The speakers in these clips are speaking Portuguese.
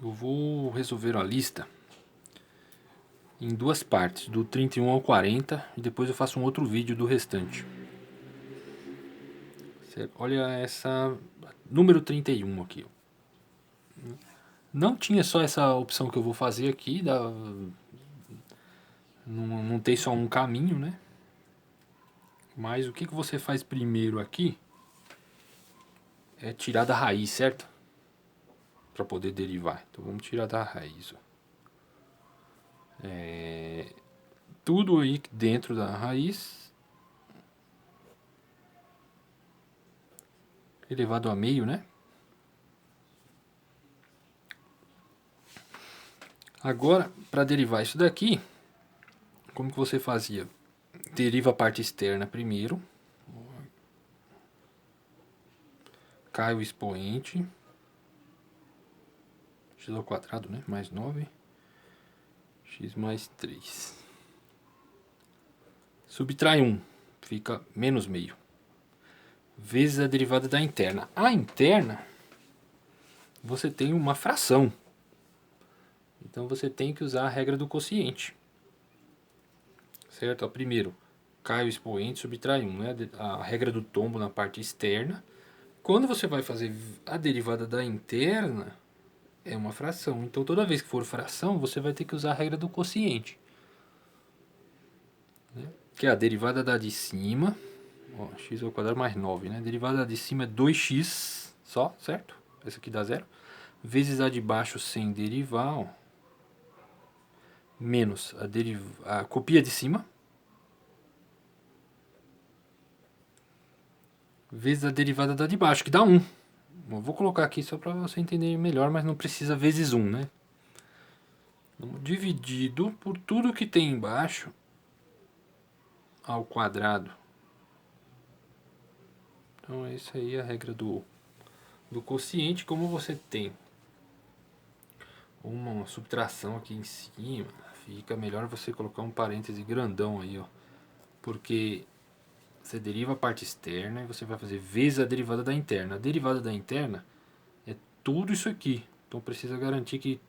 Eu vou resolver a lista em duas partes, do 31 ao 40, e depois eu faço um outro vídeo do restante. Certo? Olha essa número 31 aqui. Não tinha só essa opção que eu vou fazer aqui, não tem só um caminho, né? Mas o que você faz primeiro aqui é tirar da raiz, certo? Para poder derivar. Então vamos tirar da raiz. Ó. Tudo aí dentro da raiz elevado a meio, né? Agora, para derivar isso daqui, como que você fazia? Deriva a parte externa primeiro. Cai o expoente. X ao quadrado, né? Mais 9. X mais 3. Subtrai 1. Fica menos meio. Vezes a derivada da interna. A interna, você tem uma fração. Então você tem que usar a regra do quociente. Certo? Ó, primeiro, cai o expoente, subtrai 1. Né? A regra do tombo na parte externa. Quando você vai fazer a derivada da interna, é uma fração. Então toda vez que for fração, você vai ter que usar a regra do quociente. Né? Que é a derivada da de cima. Ó, x ao quadrado mais 9, né? A derivada da de cima é 2x só, certo? Essa aqui dá zero. Vezes a de baixo sem derivar, ó. Menos a copia de cima. Vezes a derivada da de baixo, que dá 1. Eu vou colocar aqui só para você entender melhor, mas não precisa vezes 1, né? Dividido por tudo que tem embaixo ao quadrado. Então é isso aí a regra do quociente. Como você tem uma subtração aqui em cima, fica melhor você colocar um parêntese grandão aí, ó. Porque você deriva a parte externa e você vai fazer vezes a derivada da interna. A derivada da interna é tudo isso aqui. Então precisa garantir que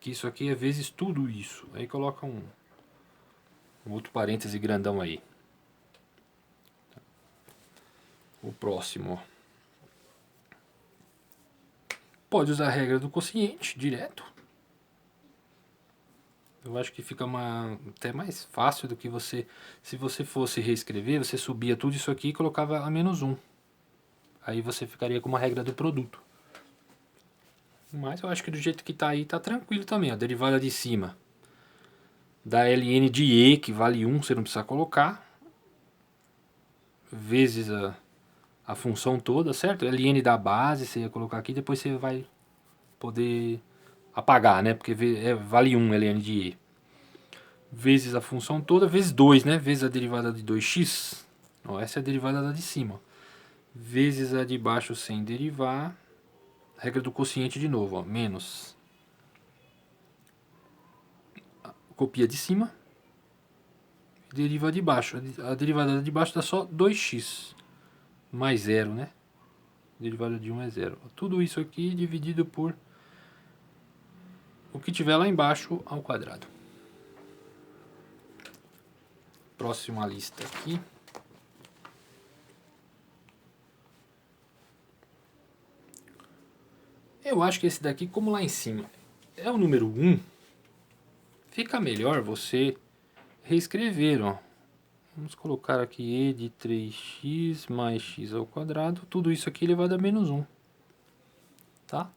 isso aqui é vezes tudo isso. Aí coloca um outro parêntese grandão aí. O próximo, ó. Pode usar a regra do quociente direto. Eu acho que fica até mais fácil do que você... Se você fosse reescrever, você subia tudo isso aqui e colocava a menos 1. Aí você ficaria com uma regra do produto. Mas eu acho que do jeito que está aí, tá tranquilo também. A derivada de cima da ln de e, que vale 1, você não precisa colocar. Vezes a função toda, certo? ln da base, você ia colocar aqui, depois você vai poder apagar, né? Porque vale 1 ln de e. Vezes a função toda, vezes 2, né? Vezes a derivada de 2x. Ó, essa é a derivada da de cima. Vezes a de baixo sem derivar. Regra do quociente de novo, ó. Menos. Copia de cima. Deriva de baixo. A derivada de baixo dá só 2x. Mais 0, né? Derivada de 1 é 0. Tudo isso aqui dividido por o que tiver lá embaixo ao quadrado. Próxima lista aqui. Eu acho que esse daqui, como lá em cima é o número 1, fica melhor você reescrever, ó. Vamos colocar aqui e de 3x mais x ao quadrado. Tudo isso aqui elevado a menos 1. Tá?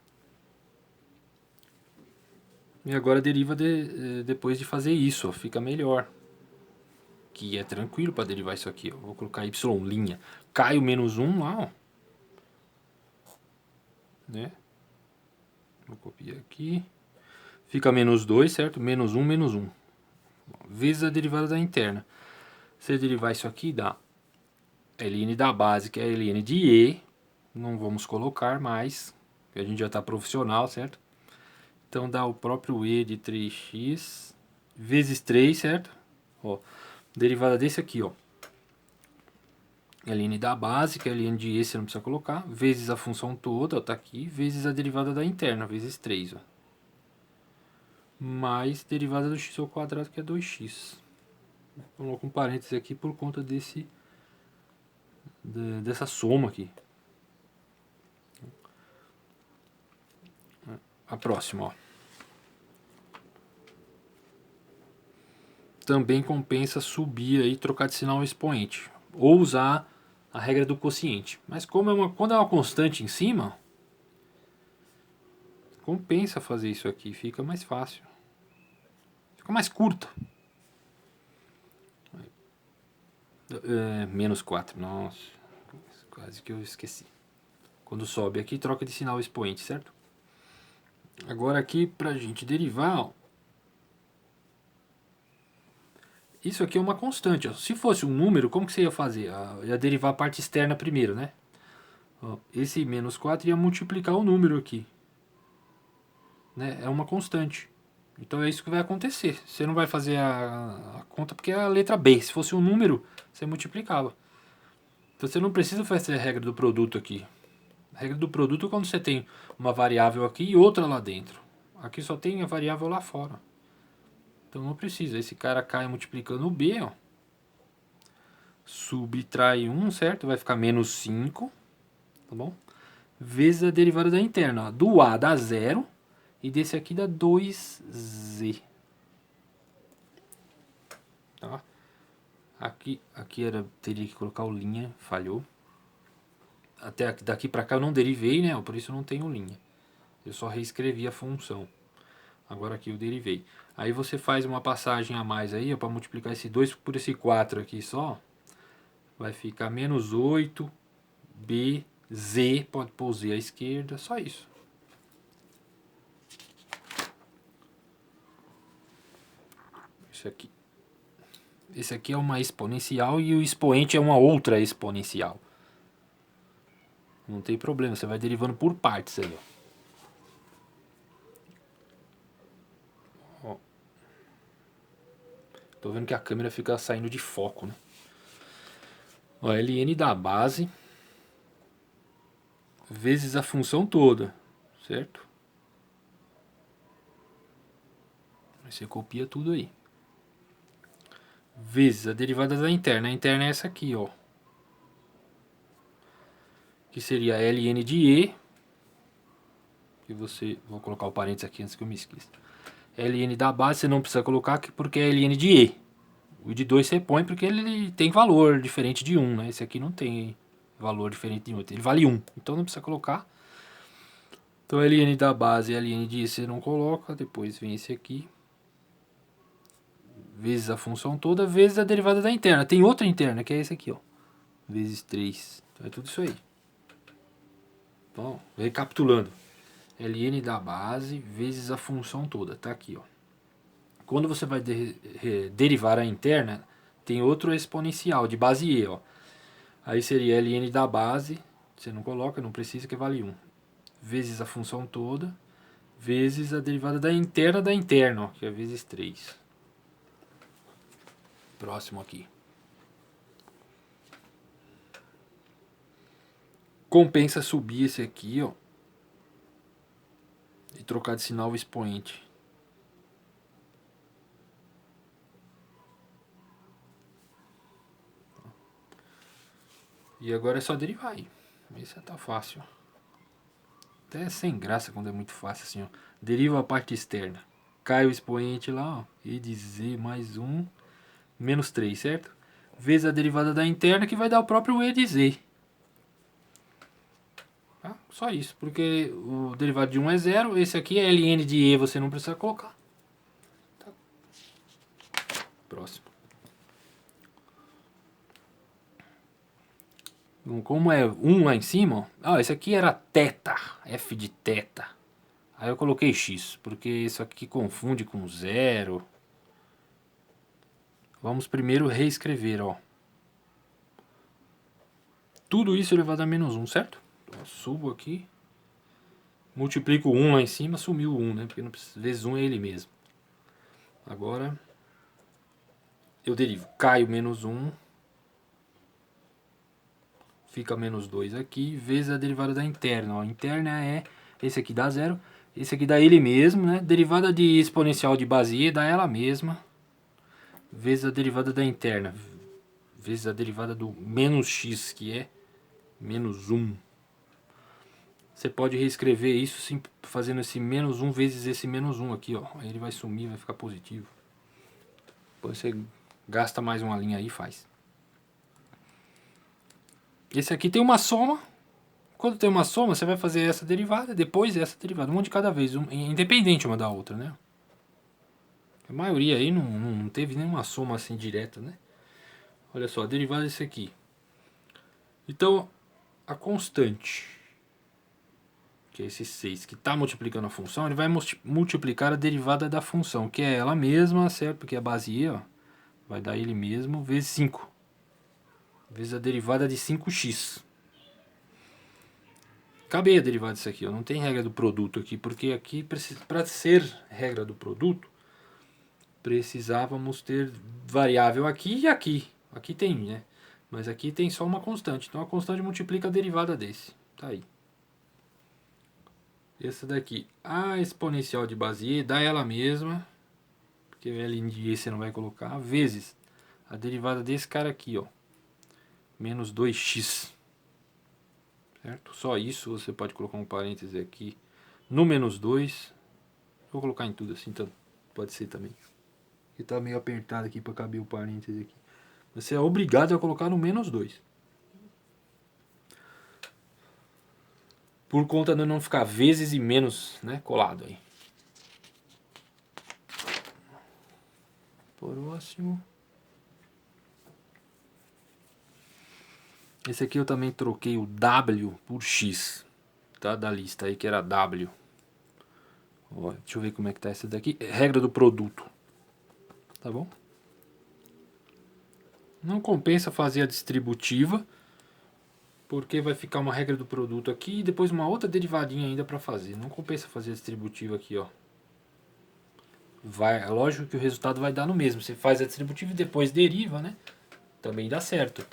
E agora deriva depois de fazer isso, ó, fica melhor. Que é tranquilo para derivar isso aqui, ó. Vou colocar y'. Cai o menos 1 lá, ó. Né? Vou copiar aqui. Fica menos 2, certo? Menos 1, menos 1. Vezes a derivada da interna. Se eu derivar isso aqui, dá ln da base, que é ln de e. Não vamos colocar mais, porque a gente já está profissional, certo? Então dá o próprio e de 3x vezes 3, certo? Ó, derivada desse aqui, ó. ln da base, que é ln de e, você não precisa colocar, vezes a função toda, ó, tá aqui, vezes a derivada da interna, vezes 3, ó. mais derivada do x ao quadrado, que é 2x. Coloco um parêntese aqui por conta dessa soma aqui. A próxima, ó. Também compensa subir aí, trocar de sinal ao expoente. Ou usar a regra do quociente. Mas quando é uma constante em cima, compensa fazer isso aqui. Fica mais fácil. Fica mais curta. Menos 4. Nossa, quase que eu esqueci. Quando sobe aqui, troca de sinal ao expoente, certo? Agora aqui, pra gente derivar, ó, isso aqui é uma constante. Ó. Se fosse um número, como que você ia fazer? Ia derivar a parte externa primeiro, né? Ó, esse menos 4 ia multiplicar o número aqui. Né? É uma constante. Então é isso que vai acontecer. Você não vai fazer a conta porque é a letra B. Se fosse um número, você multiplicava. Então você não precisa fazer a regra do produto aqui. A regra do produto é quando você tem uma variável aqui e outra lá dentro. Aqui só tem a variável lá fora. Então não precisa. Esse cara cai multiplicando o B, ó. Subtrai 1, certo? Vai ficar menos 5, tá bom? Vezes a derivada da interna. Ó. Do A dá 0 e desse aqui dá 2Z. Tá? Aqui teria que colocar o linha, falhou. Até daqui para cá eu não derivei, né? Por isso eu não tenho linha. Eu só reescrevi a função. Agora aqui eu derivei. Aí você faz uma passagem a mais aí, para multiplicar esse 2 por esse 4 aqui só. Vai ficar menos 8, B, Z, pode pôr Z à esquerda, só isso. Esse aqui é uma exponencial e o expoente é uma outra exponencial. Não tem problema, você vai derivando por partes aí, ó. Tô vendo que a câmera fica saindo de foco, né? Ó, ln da base vezes a função toda, certo? Aí você copia tudo aí. Vezes a derivada da interna. A interna é essa aqui, ó. Que seria ln de E. Que você... Vou colocar o parênteses aqui antes que eu me esqueça. ln da base você não precisa colocar porque é ln de E. O de 2 você põe porque ele tem valor diferente de 1, né? Esse aqui não tem valor diferente de 1. Ele vale 1. Então não precisa colocar. Então ln da base e ln de E você não coloca. Depois vem esse aqui. Vezes a função toda, vezes a derivada da interna. Tem outra interna, que é esse aqui, ó. Vezes 3. Então é tudo isso aí. Então, recapitulando. ln da base vezes a função toda. Tá aqui, ó. Quando você vai derivar a interna, tem outro exponencial de base E, ó. Aí seria ln da base, você não coloca, não precisa, que vale 1. Vezes a função toda, vezes a derivada da interna, ó, que é vezes 3. Próximo aqui. Compensa subir esse aqui, ó. E trocar de sinal o expoente. E agora é só derivar aí. Esse tá fácil. Até é sem graça quando é muito fácil assim, ó. Deriva a parte externa. Cai o expoente lá, ó. E de Z mais 1, menos 3, certo? Vezes a derivada da interna, que vai dar o próprio E de Z. Tá? Só isso, porque o derivado de 1 é 0. Esse aqui é ln de E, você não precisa colocar. Tá. Próximo. Como é 1 lá em cima, ó, esse aqui era θ, f de θ. Aí eu coloquei x, porque isso aqui confunde com 0. Vamos primeiro reescrever, ó. Tudo isso elevado a menos 1, certo? Então, eu subo aqui, multiplico 1 lá em cima, sumiu o 1, né? Porque não precisa, vezes 1 é ele mesmo. Agora, eu derivo. Cai o menos 1. Fica menos 2 aqui, vezes a derivada da interna. Ó. A interna é esse aqui dá 0. Esse aqui dá ele mesmo, né? Derivada de exponencial de Basíer dá ela mesma. Vezes a derivada da interna. Vezes a derivada do menos x, que é menos 1. Você pode reescrever isso sim, fazendo esse menos 1 vezes esse menos 1 aqui, ó. Aí ele vai sumir, vai ficar positivo. Depois você gasta mais uma linha aí e faz. Esse aqui tem uma soma. Quando tem uma soma, você vai fazer essa derivada, depois essa derivada. Uma de cada vez, independente uma da outra, né? A maioria aí não teve nenhuma soma assim direta, né? Olha só, a derivada desse aqui. Então, a constante, que é esse 6, que está multiplicando a função, ele vai multiplicar a derivada da função, que é ela mesma, certo? Porque a base E, ó, vai dar ele mesmo, vezes 5. Vezes a derivada de 5x. Acabei a derivada disso aqui, ó. Não tem regra do produto aqui, porque aqui, para ser regra do produto, precisávamos ter variável aqui e aqui. Aqui tem, né? Mas aqui tem só uma constante. Então a constante multiplica a derivada desse. Tá aí. Essa daqui, a exponencial de Basíer, dá ela mesma, porque L de E você não vai colocar, vezes a derivada desse cara aqui, ó. Menos 2x. Certo? Só isso, você pode colocar um parêntese aqui no menos 2. Vou colocar em tudo assim, então pode ser também. Que tá meio apertado aqui para caber o parêntese aqui. Você é obrigado a colocar no menos 2. Por conta de não ficar vezes e menos, né, colado aí. Próximo. Esse aqui eu também troquei o W por X, tá? Da lista aí que era W. Ó, deixa eu ver como é que tá essa daqui. Regra do produto. Tá bom? Não compensa fazer a distributiva, porque vai ficar uma regra do produto aqui e depois uma outra derivadinha ainda para fazer. Não compensa fazer a distributiva aqui, ó. É lógico que o resultado vai dar no mesmo. Você faz a distributiva e depois deriva, né? Também dá certo.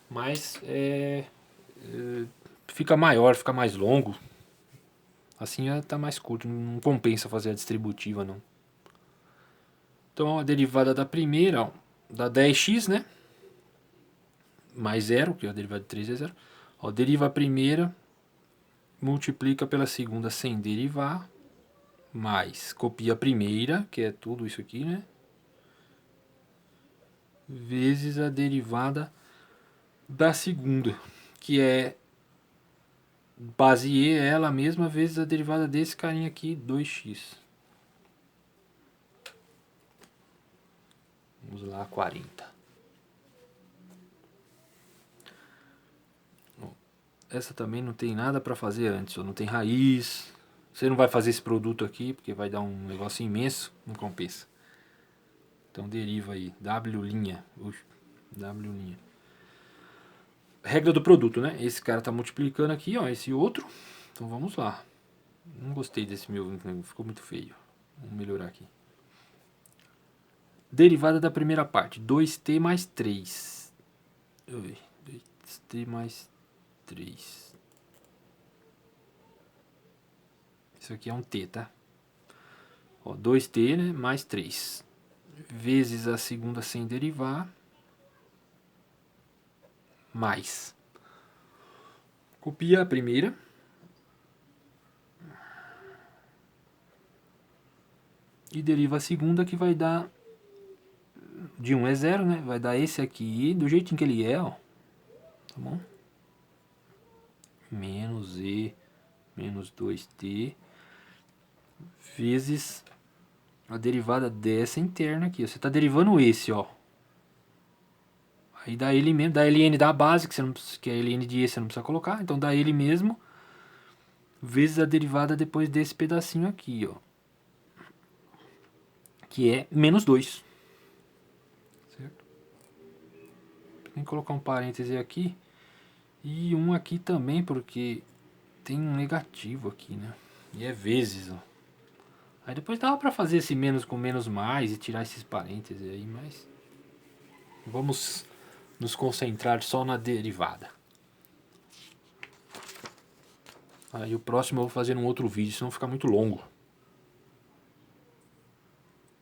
Mas fica maior, fica mais longo. Assim tá mais curto, não compensa fazer a distributiva não. Então a derivada da primeira, ó, dá 10x, né? Mais 0, que a derivada de 3 é 0. Ó, deriva a primeira, multiplica pela segunda sem derivar, mais copia a primeira, que é tudo isso aqui, né? Vezes a derivada da segunda, que é base E, é ela mesma, vezes a derivada desse carinha aqui, 2x. Vamos lá, 40. Essa também não tem nada para fazer antes, ó, não tem raiz. Você não vai fazer esse produto aqui, porque vai dar um negócio imenso, não compensa. Então deriva aí, W'. W'. Regra do produto, né? Esse cara tá multiplicando aqui, ó, esse outro. Então vamos lá. Não gostei desse meu, ficou muito feio. Vamos melhorar aqui. Derivada da primeira parte, 2t mais 3. 2t mais 3. Isso aqui é um t, tá? Ó, 2t, né, mais 3. Vezes a segunda sem derivar. Mais. Copia a primeira. E deriva a segunda, que vai dar... De 1 é 0, né? Vai dar esse aqui, do jeitinho que ele é, ó. Tá bom? Menos e menos 2t vezes a derivada dessa interna aqui. Você está derivando esse, ó. Aí dá ele mesmo, dá ln da base, que é ln de e, você não precisa colocar. Então dá ele mesmo, vezes a derivada depois desse pedacinho aqui, ó. Que é menos 2. Certo? Tem que colocar um parêntese aqui. E um aqui também, porque tem um negativo aqui, né? E é vezes, ó. Aí depois dava pra fazer esse menos com menos mais e tirar esses parênteses aí, mas... Vamos nos concentrar só na derivada. Aí o próximo eu vou fazer num outro vídeo, senão fica muito longo.